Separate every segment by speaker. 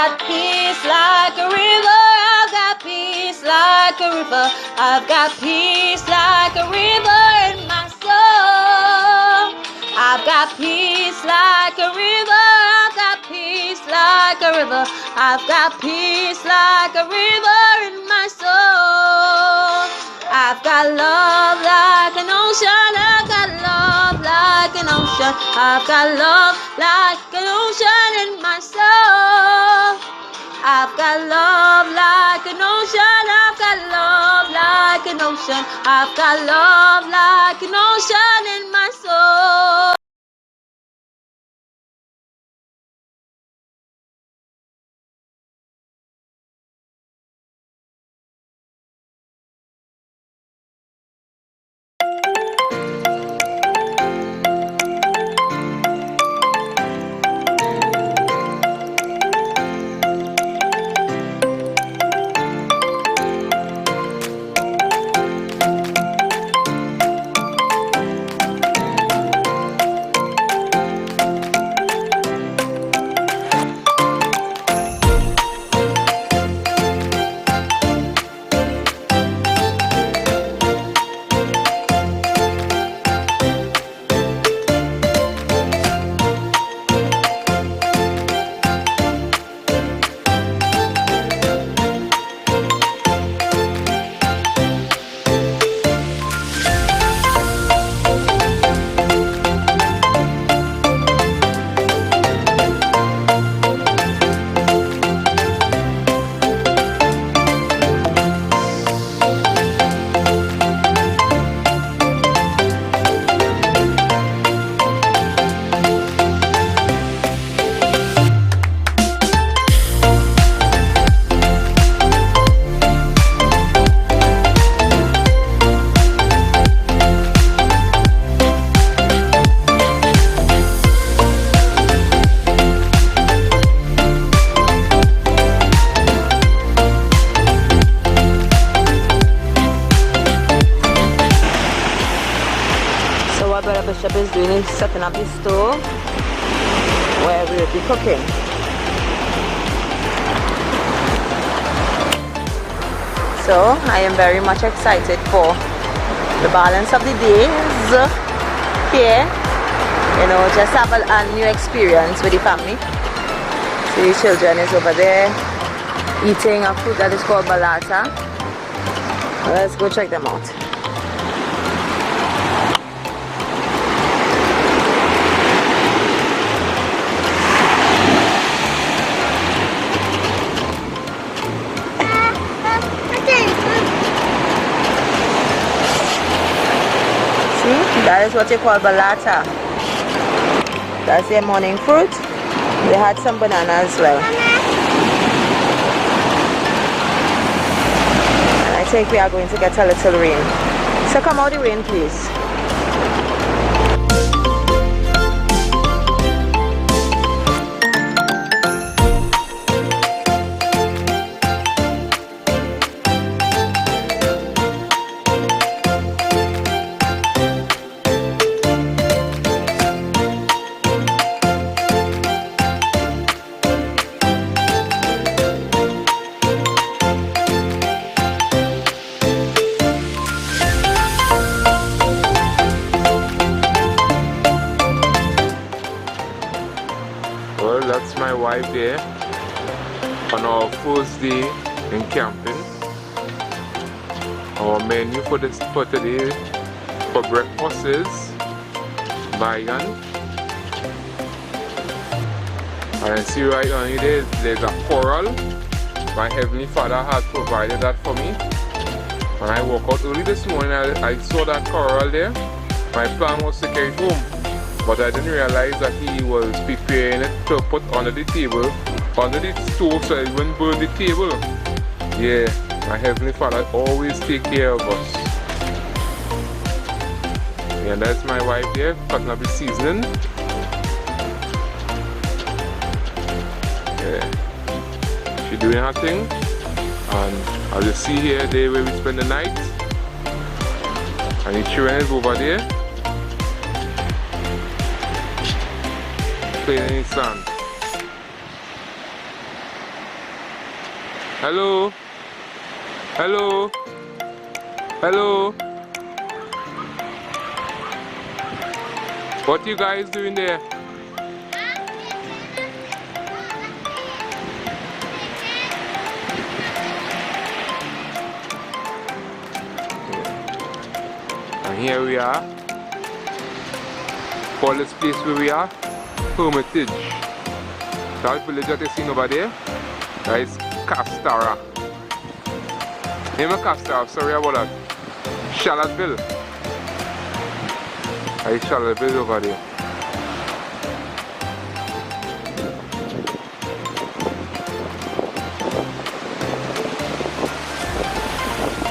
Speaker 1: got peace like a river. I've got peace like a river. I've got peace like a river in my soul. I've got peace like a river. I've got peace like a river. I've got peace like a river in my soul. I've got love like an ocean. I've got love like an ocean. I've got love like an ocean in my soul. I've got love like an ocean. I've got love like an ocean. I've got love like an ocean in my soul. Bishop is doing is setting up his stove where we will be cooking. So I am very much excited for the balance of the days here. You know, just have a new experience with the family. So the children is over there eating a fruit that is called balata. Let's go check them out. That is what they call balata. That's their morning fruit. They had some banana as well. And I think we are going to get a little rain. So come out the rain, please.
Speaker 2: That's my wife there on our first day in camping. Our menu for today for breakfast is bayan. And see right on here there's a coral. My Heavenly Father had provided that for me. When I woke up early this morning, I saw that coral there. My plan was to carry it home, but I didn't realize that he was preparing it to put under the table, under the stove, so it wouldn't burn the table. Yeah, my Heavenly Father always take care of us. Yeah, and that's my wife there, cutting up the seasoning. Yeah, she's doing her thing. And as you see here, there where we spend the night. And the children is over there, playing in the sand. Hello? Hello? Hello? What you guys doing there? And here we are. For this place where we are, Hermitage. That village that you see over there, that is Castara. Name of Castara, sorry about that. Charlottesville. That is Charlottesville over there.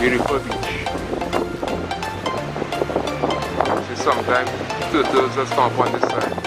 Speaker 2: Beautiful beach. See, sometimes turtles just come up on this side.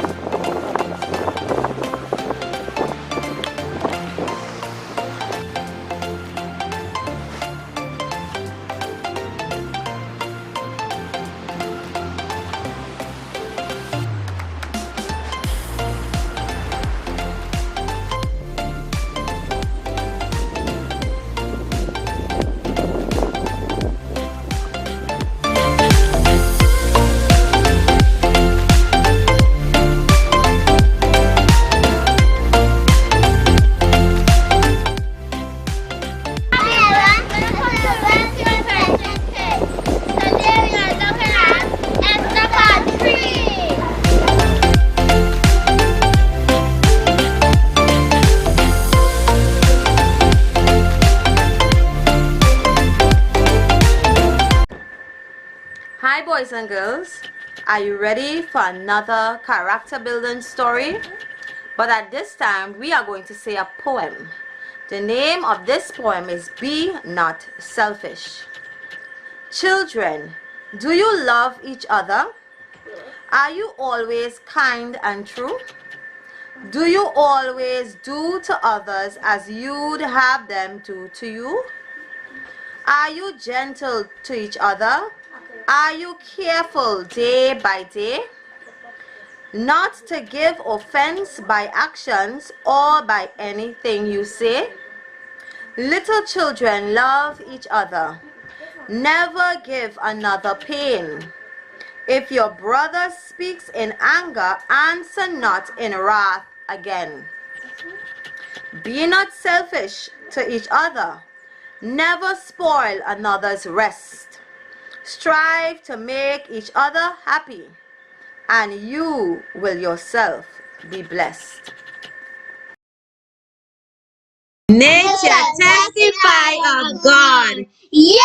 Speaker 1: Hi boys and girls, are you ready for another character building story? But at this time we are going to say a poem. The name of this poem is Be Not Selfish. Children, do you love each other? Are you always kind and true? Do you always do to others as you'd have them do to you? Are you gentle to each other? Are you careful day by day? Not to give offense by actions or by anything you say? Little children, love each other. Never give another pain. If your brother speaks in anger, answer not in wrath again. Be not selfish to each other. Never spoil another's rest. Strive to make each other happy, and you will yourself be blessed. Nature testify of God.
Speaker 3: Yay!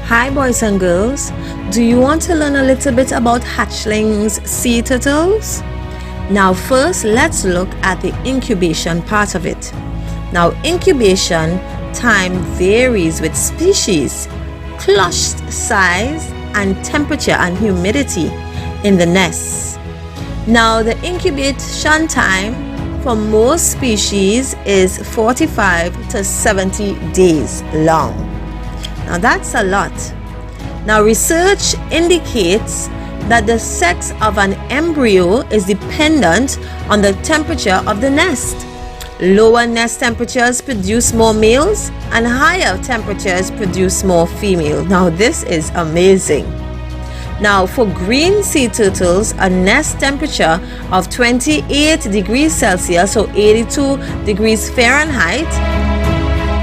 Speaker 1: Hi boys and girls, do you want to learn a little bit about hatchlings, sea turtles? Now first let's look at the incubation part of it. Now incubation time varies with species, clutch size and temperature and humidity in the nests. Now the incubation time for most species is 45 to 70 days long. Now that's a lot. Now research indicates that the sex of an embryo is dependent on the temperature of the nest. Lower nest temperatures produce more males and higher temperatures produce more females. Now this is amazing. Now for green sea turtles, a nest temperature of 28 degrees Celsius or 82 degrees Fahrenheit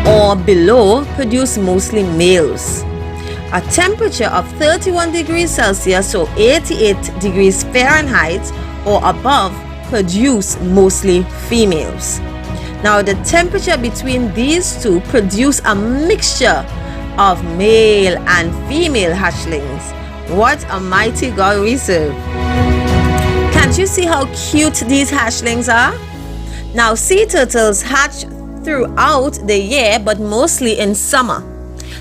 Speaker 1: or below produce mostly males. A temperature of 31 degrees Celsius or 88 degrees Fahrenheit or above produce mostly females. Now, the temperature between these two produce a mixture of male and female hatchlings. What a mighty God we serve. Can't you see how cute these hatchlings are? Now, sea turtles hatch throughout the year, but mostly in summer.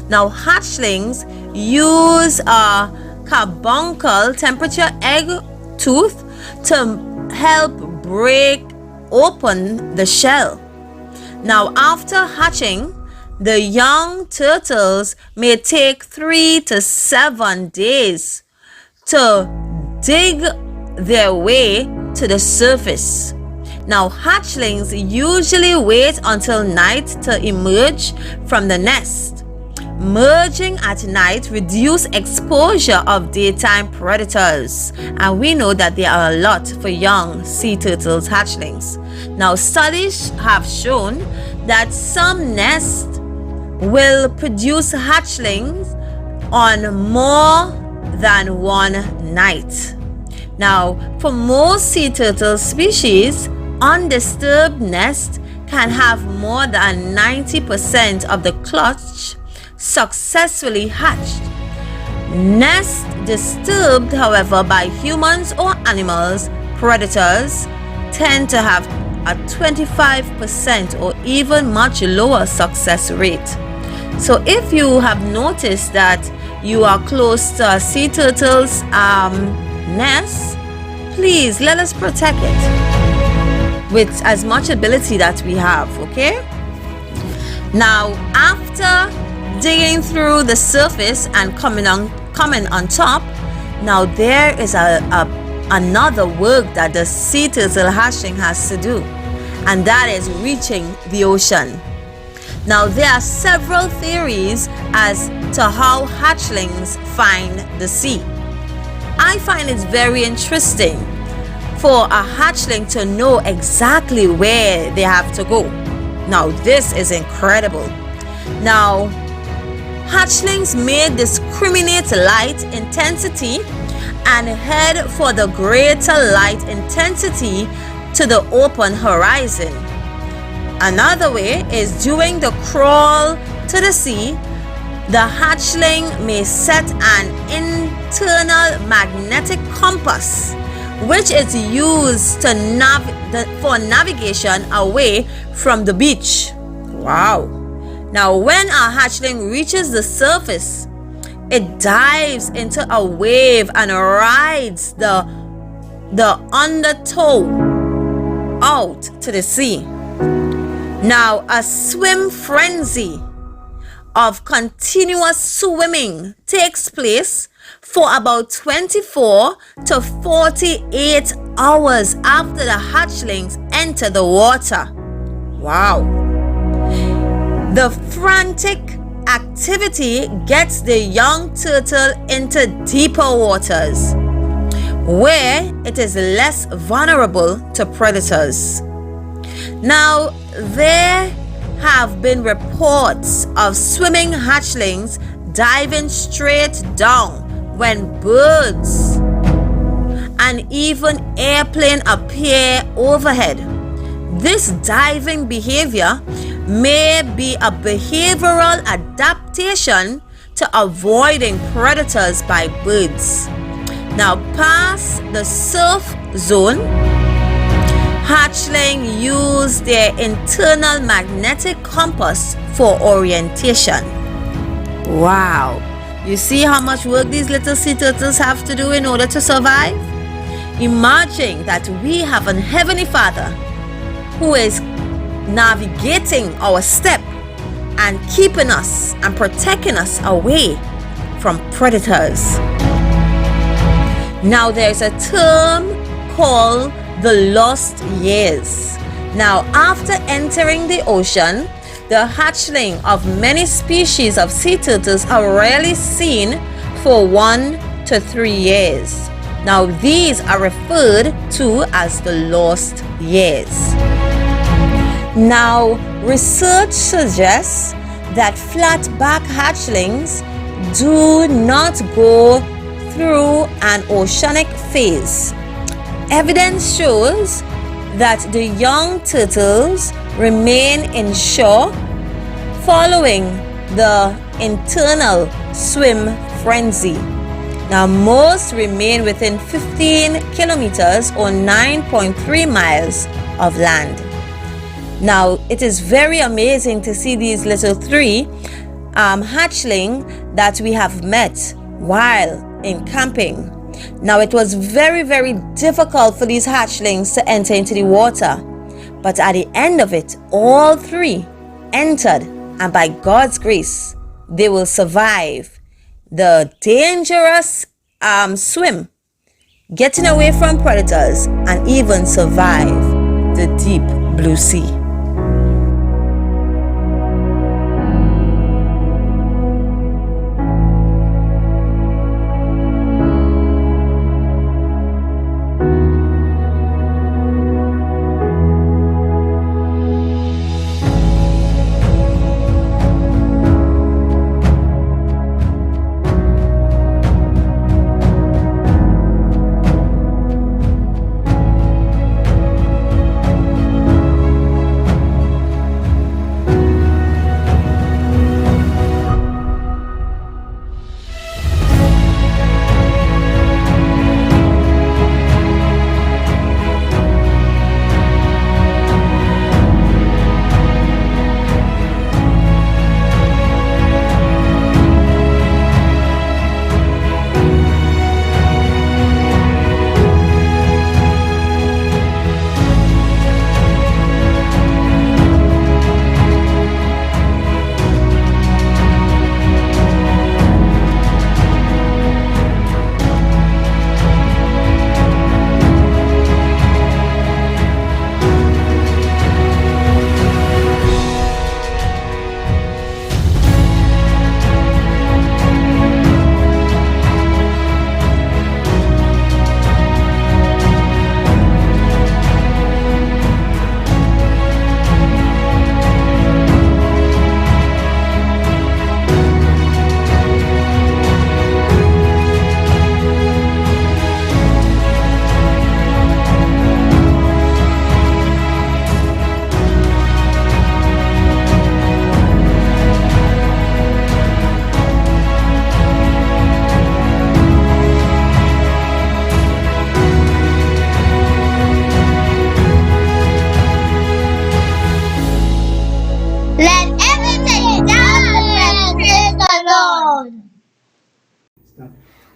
Speaker 1: Now, hatchlings use a carbuncle temperature egg tooth to help break open the shell. Now, after hatching, the young turtles may take 3 to 7 days to dig their way to the surface. Now, hatchlings usually wait until night to emerge from the nest. Merging at night reduces exposure of daytime predators, and we know that there are a lot for young sea turtles hatchlings. Now, studies have shown that some nests will produce hatchlings on more than one night. Now, for most sea turtle species, undisturbed nests can have more than 90% of the clutch successfully hatched. Nests disturbed, however, by humans or animals, predators, tend to have a 25% or even much lower success rate. So if you have noticed that you are close to a sea turtle's nest, please let us protect it with as much ability that we have, okay? Now, after digging through the surface and coming on top, now there is another work that the sea turtle hatchling has to do, and that is reaching the ocean. Now, there are several theories as to how hatchlings find the sea. I find it very interesting for a hatchling to know exactly where they have to go. Now, this is incredible. Now, hatchlings may discriminate light intensity and head for the greater light intensity to the open horizon. Another way is during the crawl to the sea, the hatchling may set an internal magnetic compass, which is used to for navigation away from the beach. Wow. Now, when a hatchling reaches the surface, it dives into a wave and rides the undertow out to the sea. Now, a swim frenzy of continuous swimming takes place for about 24 to 48 hours after the hatchlings enter the water. Wow. The frantic activity gets the young turtle into deeper waters, where it is less vulnerable to predators. Now, there have been reports of swimming hatchlings diving straight down when birds and even airplanes appear overhead. This diving behavior may be a behavioral adaptation to avoiding predators by birds. Now, past the surf zone, hatchling use their internal magnetic compass for orientation. Wow. You see how much work these little sea turtles have to do in order to survive? Imagine that we have a Heavenly Father who is navigating our step and keeping us and protecting us away from predators. Now, there's a term called the lost years. Now, after entering the ocean, the hatchling of many species of sea turtles are rarely seen for 1 to 3 years. Now, these are referred to as the lost years. Now, research suggests that flatback hatchlings do not go through an oceanic phase. Evidence shows that the young turtles remain in shore following the internal swim frenzy. Now, most remain within 15 kilometers or 9.3 miles of land. Now, it is very amazing to see these little three hatchling that we have met while in camping. Now, it was very, very difficult for these hatchlings to enter into the water, but at the end of it, all three entered, and by God's grace, they will survive the dangerous swim, getting away from predators, and even survive the deep blue sea.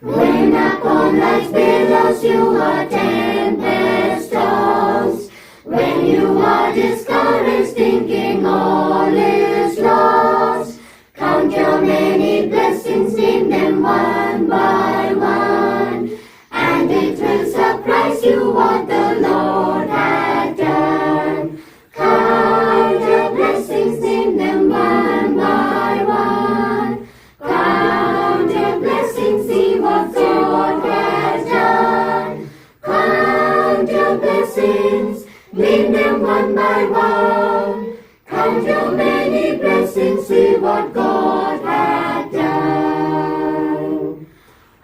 Speaker 3: When upon life's billows you are tempest tossed, when you are discouraged thinking all is lost, count your many blessings, name them one by one, and it will surprise you what the Lord had done. Count your blessings, name them one by one. Count your blessings, see what God has done. Count your blessings, name them one by one. Count your many blessings, see what God had done.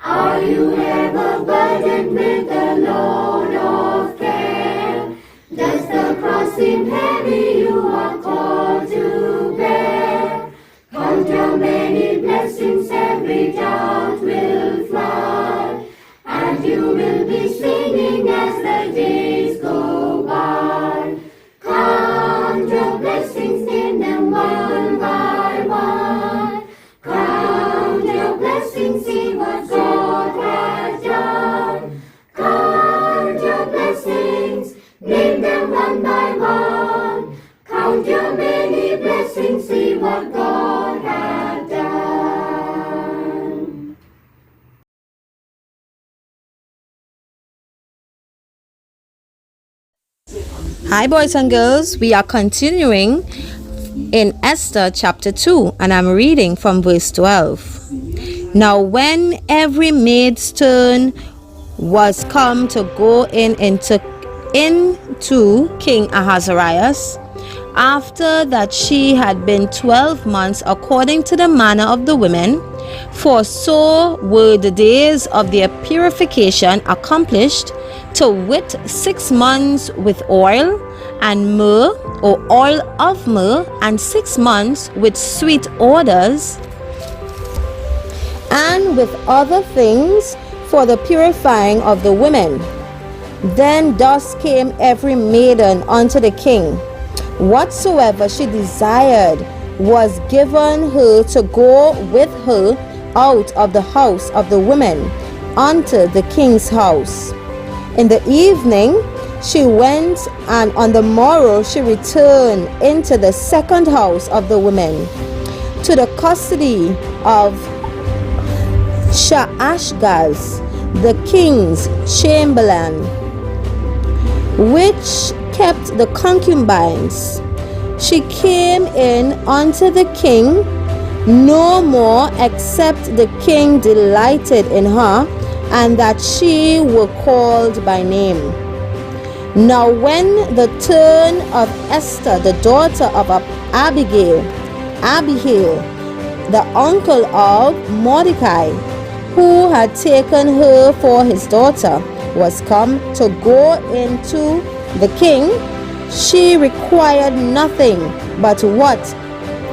Speaker 3: Are you ever burdened with the load of care? Does the cross seem heavy you are called to bear? Count your many blessings, every doubt will fly, and you will be singing as the days go by. Count your blessings, name them one by one. Count your blessings, see what God has done. Count your blessings, name them one by one. Count your many blessings, see what God has done.
Speaker 1: Hi, boys and girls. We are continuing in Esther chapter 2, and I'm reading from verse 12. Now, when every maid's turn was come to go into King Ahasuerus, after that she had been 12 months according to the manner of the women, for so were the days of their purification accomplished, to wit 6 months with oil and myrrh, or oil of myrrh, and 6 months with sweet odors, and with other things for the purifying of the women. Then thus came every maiden unto the king. Whatsoever she desired was given her to go with her out of the house of the women unto the king's house. In the evening she went, and on the morrow she returned into the second house of the women, to the custody of Shaashgaz, the king's chamberlain, which kept the concubines. She came in unto the king no more, except the king delighted in her, and that she were called by name. Now when the turn of Esther, the daughter of Abihail, the uncle of Mordecai, who had taken her for his daughter, was come to go into the king, she required nothing but what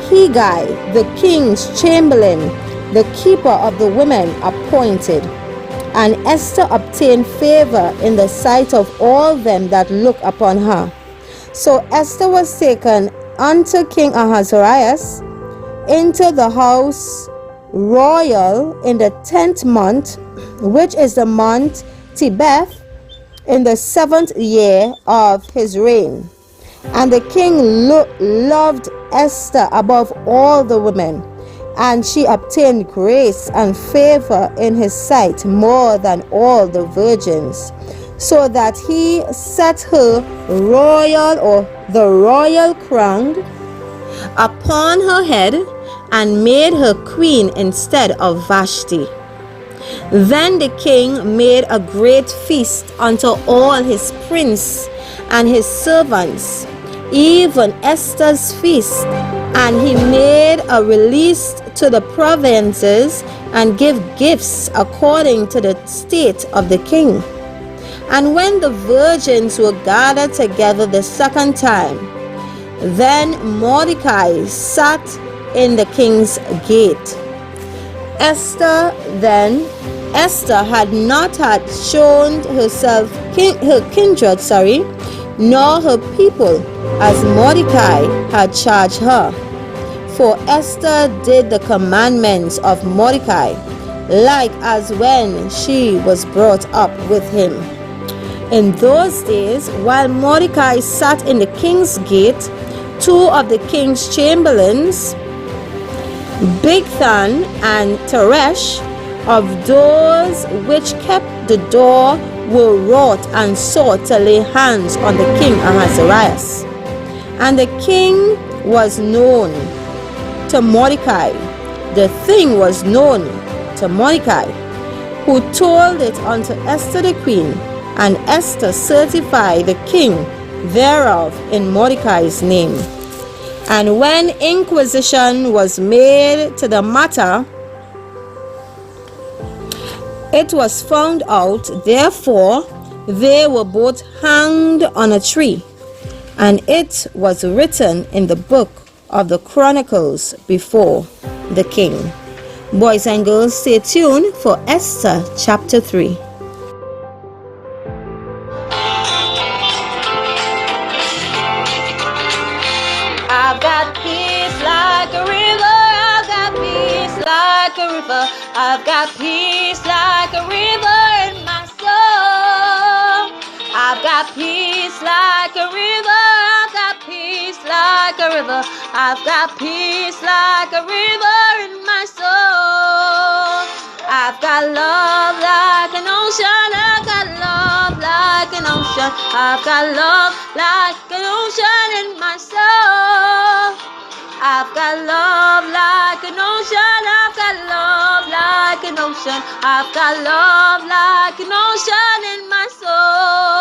Speaker 1: Hegai, the king's chamberlain, the keeper of the women, appointed. And Esther obtained favor in the sight of all them that look upon her. So Esther was taken unto King Ahasuerus into the house royal in the 10th month, which is the month Tebeth, in the 7th year of his reign. And the king loved Esther above all the women, and she obtained grace and favor in his sight more than all the virgins, so that he set her royal, or the royal crown, upon her head, and made her queen instead of Vashti. Then the king made a great feast unto all his princes and his servants, even Esther's feast, and he made a release to the provinces, and give gifts according to the state of the king. And when the virgins were gathered together the second time, then Mordecai sat in the king's gate. Esther had not had shown herself her kindred, nor her people, as Mordecai had charged her. For Esther did the commandments of Mordecai, like as when she was brought up with him. In those days, while Mordecai sat in the king's gate, 2 of the king's chamberlains, Bigthan and Teresh, of those which kept the door, were wroth and sought to lay hands on the king Ahasuerus. And the king was known to Mordecai. The thing was known to Mordecai, who told it unto Esther the queen, and Esther certified the king thereof in Mordecai's name. And when inquisition was made to the matter, it was found out, therefore they were both hanged on a tree, and it was written in the book of the Chronicles before the king. Boys and girls, stay tuned for Esther chapter 3. I've got peace like a river, I've got peace like a river, I've got peace like a river in my soul. I've got peace like a river, I've got peace like a river, I've got peace like a river in my soul. I've got love like an ocean, I've got love like an ocean, I've got love like an ocean in my soul. I've got love like an ocean, I've got love like an ocean, I've got love like an ocean in my soul.